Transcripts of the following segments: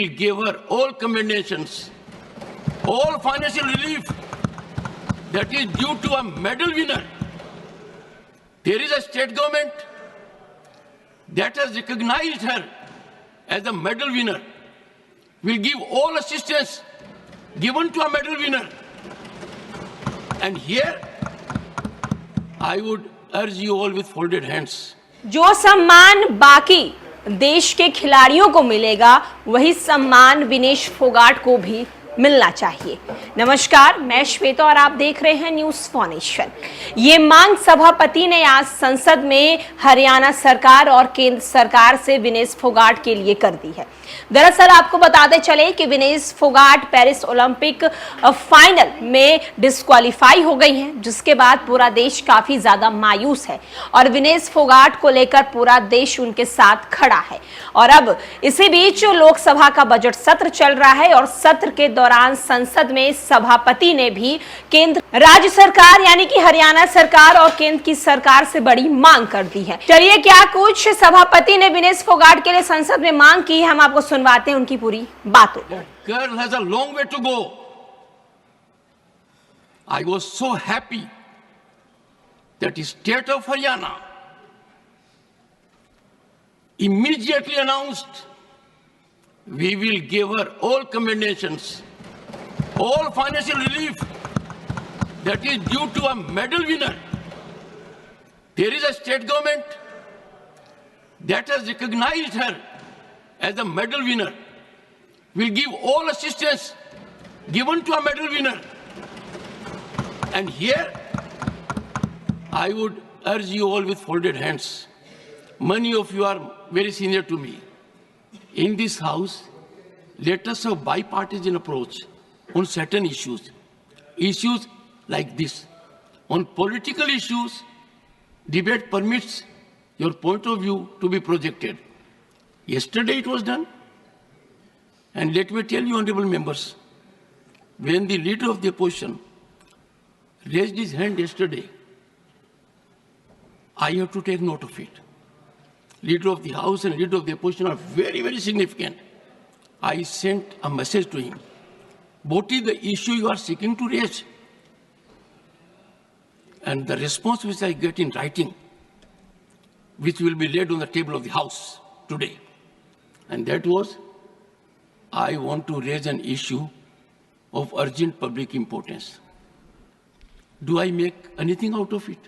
We gave her all commendations, all financial relief that is due to a medal winner. There is a state government that has recognized her as a medal winner. Will give all assistance given to a medal winner. And here, I would urge you all with folded hands. जो सम्मान बाकी देश के खिलाड़ियों को मिलेगा, वही सम्मान विनेश फोगाट को भी मिलना चाहिए। नमस्कार, मैं श्वेता और आप देख रहे हैं न्यूज़ फॉर नेशन। ये मांग सभापति ने आज संसद में हरियाणा सरकार और केंद्र सरकार से विनेश फोगाट के लिए कर दी है। दरअसल आपको बताते चले कि Vinesh Phogat Paris Olympic final में डिस्क्वालीफाई हो गई हैं, जिसके बाद पूरा देश काफी ज्यादा मायूस है और विनेश फोगाट को लेकर पूरा देश उनके साथ खड़ा है। और अब इसी बीच लोकसभा का बजट सत्र चल रहा है और सत्र के दौरान संसद में सभापति ने भी केंद्र राज्य सरकार यानी कि हरियाणा सरकार और केंद्र की सरकार से बड़ी मांग कर दी है। चलिए क्या कुछ सभापति ने विनेश फोगाट के लिए संसद में मांग की है, हम आपको सुनवाते हैं उनकी पूरी बातों। Girl has a long way to go. I was so happy that the state of Haryana immediately announced we will give her all commendations, all financial relief that is due to a medal winner. There is a state government that has recognized her as a medal winner. Will give all assistance given to a medal winner. And here, I would urge you all with folded hands. Many of you are very senior to me. In this house, let us have bipartisan approach on certain issues. Issues like this. On political issues, debate permits your point of view to be projected. Yesterday it was done. And let me tell you, honorable members, when the leader of the opposition raised his hand yesterday, I have to take note of it. Leader of the House and leader of the opposition are very, very significant. I sent a message to him. What is the issue you are seeking to raise? And the response which I get in writing, which will be laid on the table of the House today, and that was, I want to raise an issue of urgent public importance. Do I make anything out of it?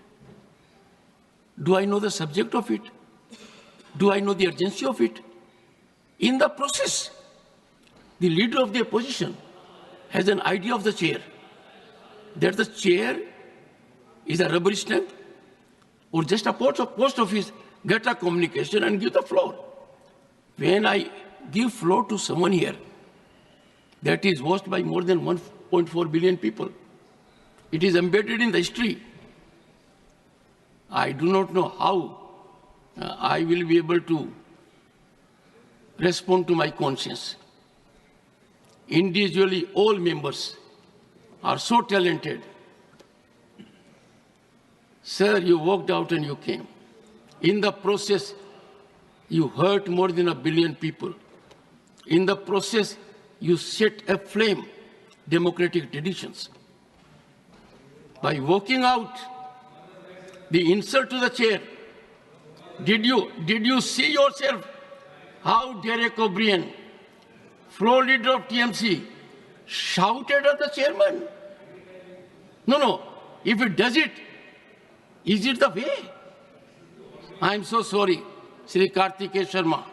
Do I know the subject of it? Do I know the urgency of it? In the process, the leader of the opposition has an idea of the chair, that the chair is a rubber stamp or just a post office, get a communication and give the floor. When I give floor to someone here that is watched by more than 1.4 billion people, it is embedded in the history. I do not know how I will be able to respond to my conscience. Individually, all members are so talented. Sir, you walked out and you came. In the process, you hurt more than 1 billion people. In the process, you set aflame democratic traditions. By walking out, the insult to the chair, did you see yourself how Derek O'Brien, floor leader of TMC, shouted at the chairman? No. If it does it, is it the way? I am so sorry, Shri Kartikeya Sharma.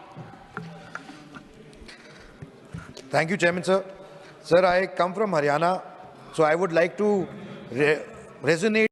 Thank you, Chairman, sir. Sir, I come from Haryana, so I would like to resonate